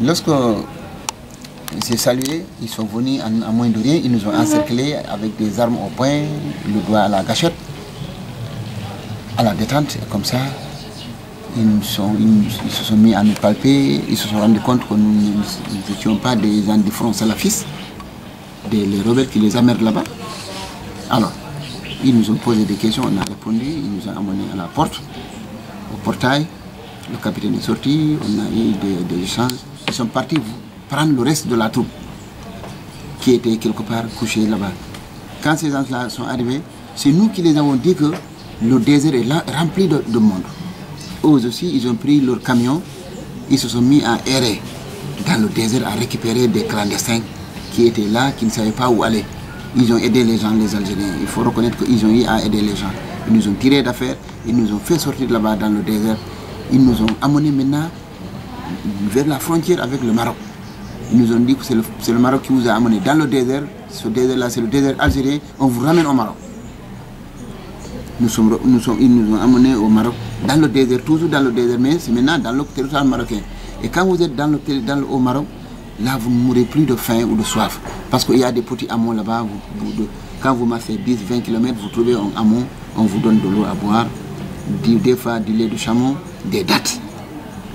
Lorsque j'ai salué, ils sont venus à moins de rien, ils nous ont encerclés avec des armes au poing, le doigt à la gâchette, à la détente, et comme ça, ils se sont mis à nous palper, ils se sont rendus compte que nous n'étions pas des gens du front salafistes, les rebelles qui les amènent là-bas. Alors, ils nous ont posé des questions, on a répondu, ils nous ont amenés à la porte, au portail, le capitaine est sorti, on a eu des échanges, ils sont partis prendre le reste de la troupe qui était quelque part couchée là-bas. Quand ces gens-là sont arrivés, c'est nous qui les avons dit que le désert est là, rempli de monde. Eux aussi, ils ont pris leur camion, ils se sont mis à errer dans le désert, à récupérer des clandestins qui étaient là, qui ne savaient pas où aller. Ils ont aidé les gens, les Algériens. Il faut reconnaître qu'ils ont eu à aider les gens. Ils nous ont tiré d'affaires, ils nous ont fait sortir là-bas dans le désert. Ils nous ont amenés maintenant vers la frontière avec le Maroc. Ils nous ont dit que c'est le Maroc qui vous a amené dans le désert. Ce désert-là, c'est le désert algérien. On vous ramène au Maroc. Ils nous ont amenés au Maroc, dans le désert, toujours dans le désert, mais c'est maintenant dans le territoire marocain. Et quand vous êtes au Maroc, là, vous ne mourrez plus de faim ou de soif. Parce qu'il y a des petits hameaux là-bas. Quand vous marchez 10-20 km, vous trouvez un hameau, on vous donne de l'eau à boire, des fois du lait de chameau, des dattes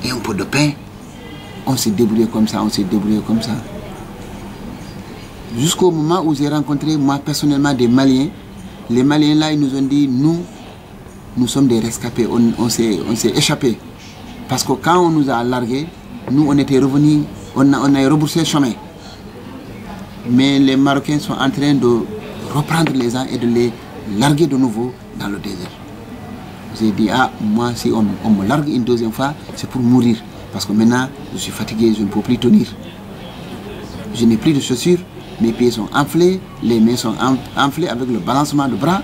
et un peu de pain. On s'est débrouillé comme ça, Jusqu'au moment où j'ai rencontré, moi, personnellement, des Maliens. Les Maliens, là, ils nous ont dit, nous sommes des rescapés, on s'est échappés. Parce que quand on nous a largués, nous, on était revenus, on a rebroussé le chemin. Mais les Marocains sont en train de reprendre les gens et de les larguer de nouveau dans le désert. J'ai dit, moi, si on me largue une deuxième fois, c'est pour mourir. Parce que maintenant, je suis fatigué, je ne peux plus tenir. Je n'ai plus de chaussures, mes pieds sont enflés, les mains sont enflées avec le balancement de bras.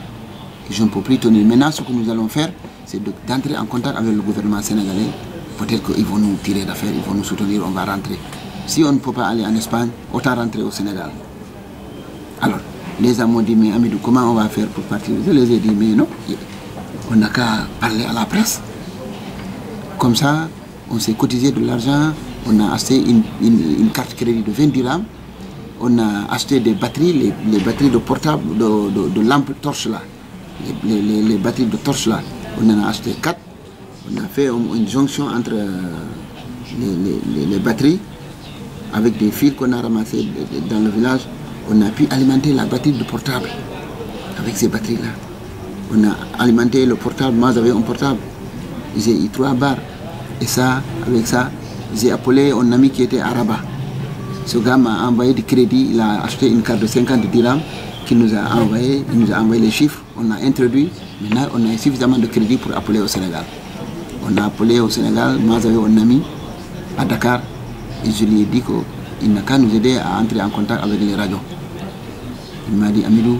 Et je ne peux plus tenir. Maintenant, ce que nous allons faire, c'est d'entrer en contact avec le gouvernement sénégalais. Peut-être qu'ils vont nous tirer d'affaire, ils vont nous soutenir, on va rentrer. Si on ne peut pas aller en Espagne, autant rentrer au Sénégal. Alors, les amis m'ont dit, mais Amidou, comment on va faire pour partir? Je les ai dit, mais non, on n'a qu'à parler à la presse. Comme ça, on s'est cotisé de l'argent, on a acheté une carte crédit de 20 dirhams, on a acheté des batteries, les batteries de portable, de lampes torches là, les batteries de torches là, on en a acheté 4, on a fait une jonction entre les batteries, avec des fils qu'on a ramassés dans le village, on a pu alimenter la batterie de portable, avec ces batteries là. On a alimenté le portable, moi j'avais un portable, j'ai eu 3 barres. Et ça, avec ça, j'ai appelé un ami qui était à Rabat. Ce gars m'a envoyé du crédit, il a acheté une carte de 50 dirhams qu'il nous a envoyé, il nous a envoyé les chiffres, on a introduit, maintenant on a suffisamment de crédit pour appeler au Sénégal. On a appelé au Sénégal, moi j'avais un ami à Dakar, et je lui ai dit qu'il n'a qu'à nous aider à entrer en contact avec les radios. Il m'a dit, Amidou,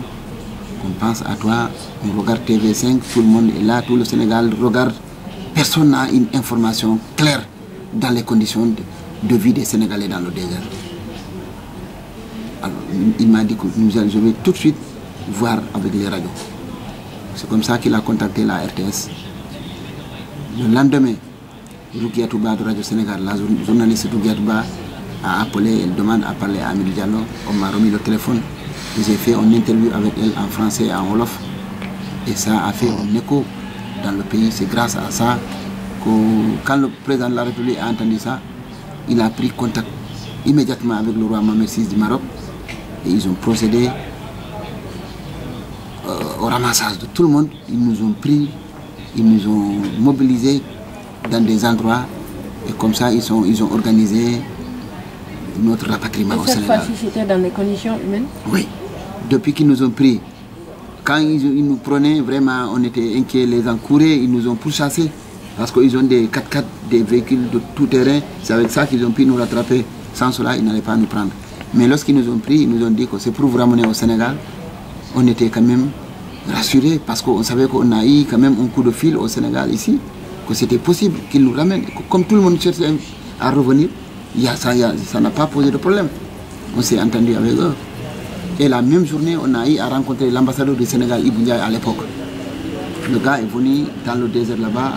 on pense à toi, on regarde TV5, tout le monde est là, tout le Sénégal regarde. Personne n'a une information claire dans les conditions de vie des Sénégalais dans le désert. Alors, il m'a dit que je vais tout de suite voir avec les radios. C'est comme ça qu'il a contacté la RTS. Le lendemain, Roukia Touba de Radio Sénégal, la journaliste Roukia Touba a appelé, elle demande à parler à Amidou Diallo. On m'a remis le téléphone. J'ai fait une interview avec elle en français et en wolof. Et ça a fait un écho dans le pays. C'est grâce à ça que quand le président de la République a entendu ça, il a pris contact immédiatement avec le roi Mohamed VI du Maroc et ils ont procédé au ramassage de tout le monde. Ils nous ont pris, ils nous ont mobilisés dans des endroits et comme ça ils ont organisé notre rapatriement au Sénégal. Cette fois-ci c'était dans des conditions humaines? Oui. Depuis qu'ils nous ont pris, quand ils nous prenaient, vraiment, on était inquiets, les gens couraient, ils nous ont pourchassés. Parce qu'ils ont des 4x4, des véhicules de tout terrain. C'est avec ça qu'ils ont pu nous rattraper. Sans cela, ils n'allaient pas nous prendre. Mais lorsqu'ils nous ont pris, ils nous ont dit que c'est pour vous ramener au Sénégal. On était quand même rassurés parce qu'on savait qu'on a eu quand même un coup de fil au Sénégal ici. Que c'était possible qu'ils nous ramènent. Comme tout le monde cherchait à revenir, ça n'a pas posé de problème. On s'est entendu avec eux. Et la même journée, on a eu à rencontrer l'ambassadeur du Sénégal, Ibou Ndiaye, à l'époque. Le gars est venu dans le désert là-bas,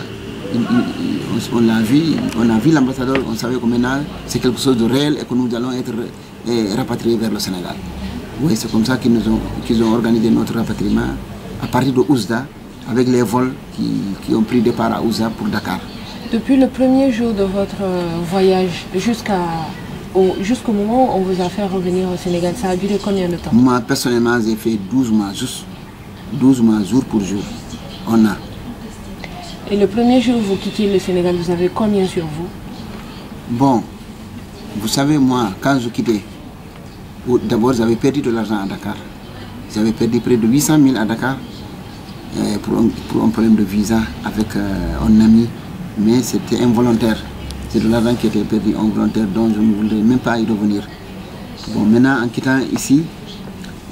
on l'a vu, on a vu l'ambassadeur, on savait que maintenant c'est quelque chose de réel et que nous allons être rapatriés vers le Sénégal. Oui, c'est comme ça qu'ils ont organisé notre rapatriement à partir de Ouzda, avec les vols qui ont pris départ à Ouzda pour Dakar. Depuis le premier jour de votre voyage jusqu'au moment où on vous a fait revenir au Sénégal, ça a duré combien de temps? Moi, personnellement, j'ai fait 12 mois, juste 12 mois, jour pour jour. On a. Et le premier jour où vous quittez le Sénégal, vous avez combien sur vous? Bon, vous savez, moi, quand je quittais, d'abord, j'avais perdu de l'argent à Dakar. J'avais perdu près de 800 000 à Dakar pour un problème de visa avec un ami, mais c'était involontaire. C'est de l'argent qui était perdu involontaire, dont je ne voulais même pas y revenir. Bon, maintenant, en quittant ici,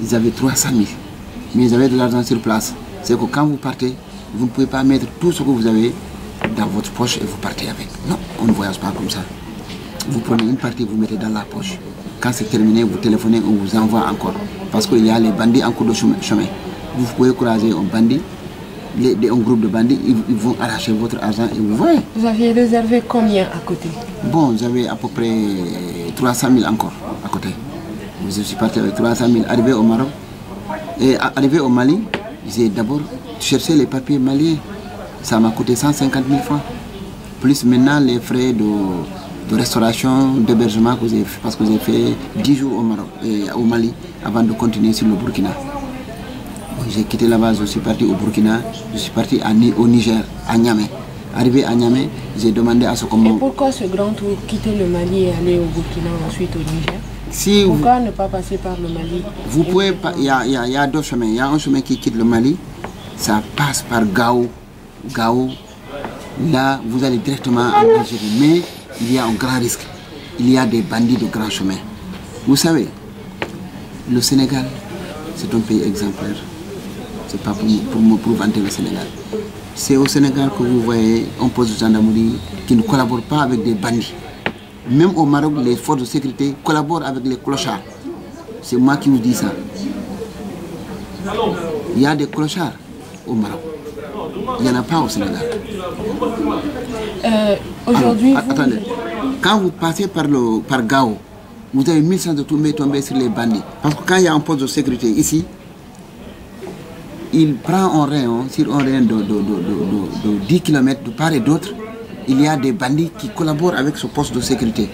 ils avaient 300 000, mais ils avaient de l'argent sur place. C'est que quand vous partez, vous ne pouvez pas mettre tout ce que vous avez dans votre poche et vous partez avec. Non, on ne voyage pas comme ça. Vous prenez une partie, vous mettez dans la poche. Quand c'est terminé, vous téléphonez, on vous envoie encore. Parce qu'il y a les bandits en cours de chemin. Vous pouvez croiser un bandit, un groupe de bandits, ils vont arracher votre argent et vous voyez. Vous aviez réservé combien à côté? Bon, j'avais à peu près 300 000 encore à côté. Je suis parti avec 300 000, arrivé au Maroc. Et arrivé au Mali, j'ai d'abord cherché les papiers maliens. Ça m'a coûté 150 000 francs. Plus maintenant les frais de restauration, d'hébergement que j'ai fait, parce que j'ai fait 10 jours au Maroc et au Mali avant de continuer sur le Burkina. J'ai quitté là-bas, je suis parti au Burkina, je suis parti au Niger, à Niamey. Arrivé à Niamey, j'ai demandé à ce qu'on... Et pourquoi ce grand tour, quitter le Mali et aller au Burkina, ensuite au Niger? Pourquoi ne pas passer par le Mali? Vous pouvez pas, il y a deux chemins. Il y a un chemin qui quitte le Mali, ça passe par Gao. Là, vous allez directement en Algérie. Mais il y a un grand risque. Il y a des bandits de grand chemin. Vous savez, le Sénégal, c'est un pays exemplaire. Ce n'est pas pour vanter le Sénégal. C'est au Sénégal que vous voyez un poste de gendarmerie qui ne collabore pas avec des bandits. Même au Maroc, les forces de sécurité collaborent avec les clochards. C'est moi qui vous dis ça. Il y a des clochards au Maroc. Il n'y en a pas au Sénégal. Aujourd'hui, attendez. Quand vous passez par Gao, vous avez 1000 chances de tomber sur les bandits. Parce que quand il y a un poste de sécurité ici, il prend un rayon, sur un rayon de 10 km de part et d'autre, il y a des bandits qui collaborent avec ce poste de sécurité.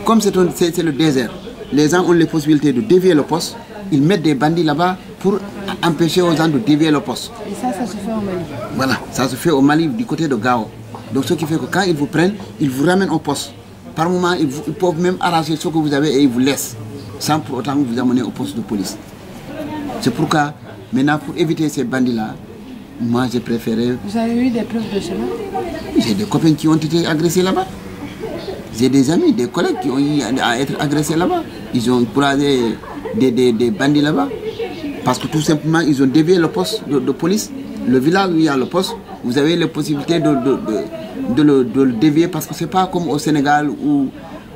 Comme c'est le désert, les gens ont les possibilités de dévier le poste, ils mettent des bandits là-bas pour empêcher aux gens de dévier le poste. Et ça se fait au Mali? Voilà, ça se fait au Mali du côté de Gao. Donc ce qui fait que quand ils vous prennent, ils vous ramènent au poste. Par moment, ils peuvent même arracher ce que vous avez et ils vous laissent, sans pour autant vous amener au poste de police. C'est pourquoi, maintenant, pour éviter ces bandits-là, moi j'ai préféré... Vous avez eu des preuves de cela? J'ai des copains qui ont été agressés là-bas. J'ai des amis, des collègues qui ont eu à être agressés là-bas. Ils ont croisé des bandits là-bas. Parce que tout simplement, ils ont dévié le poste de police. Le village où il y a le poste, vous avez les possibilités de le dévier parce que ce n'est pas comme au Sénégal ou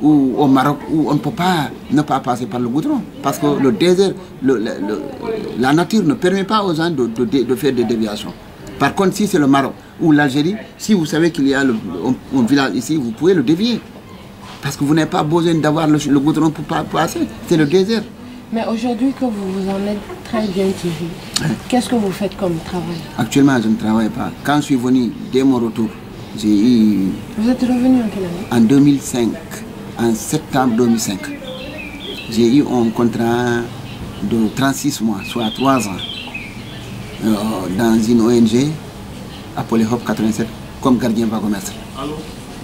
au Maroc où on ne peut pas ne pas passer par le goudron. Parce que le désert, la nature ne permet pas aux gens de faire des déviations. Par contre, si c'est le Maroc ou l'Algérie, si vous savez qu'il y a un village ici, vous pouvez le dévier. Parce que vous n'avez pas besoin d'avoir le goudron pour passer. C'est le désert. Mais aujourd'hui que vous vous en êtes très bien tiré, qu'est-ce que vous faites comme travail? Actuellement, je ne travaille pas. Quand je suis venu, dès mon retour, j'ai eu... Vous êtes revenu en quelle année? En 2005, en septembre 2005. J'ai eu un contrat de 36 mois, soit 3 ans, dans une ONG, appelée Hop 87, comme gardien wagomestre.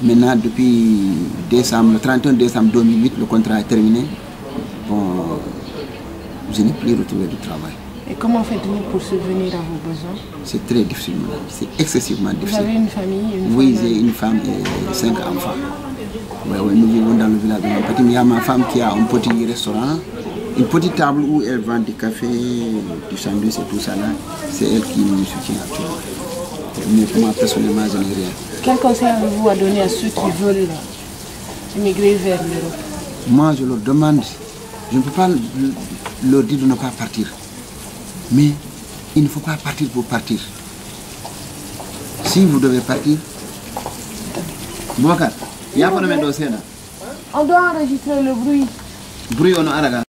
Maintenant, depuis le 31 décembre 2008, le contrat est terminé. Bon, je n'ai plus retrouvé du travail. Et comment faites-vous pour subvenir à vos besoins? C'est très difficile, c'est excessivement difficile. Vous avez une famille? Oui, j'ai une femme et 5 enfants. Ouais, nous vivons dans le village de mon petit. Il y a ma femme qui a un petit restaurant, une petite table où elle vend du café, du sandwich et tout ça là. C'est elle qui nous soutient actuellement. Mais pour moi, personnellement, je n'ai rien. Quel conseil avez-vous à donner à ceux qui veulent immigrer vers l'Europe? Moi, je leur demande, je ne peux pas leur dire de ne pas partir. Mais il ne faut pas partir pour partir. si vous devez partir, Boubacar, il y a pas de dossier là. On doit enregistrer le bruit. Bruit on a araga.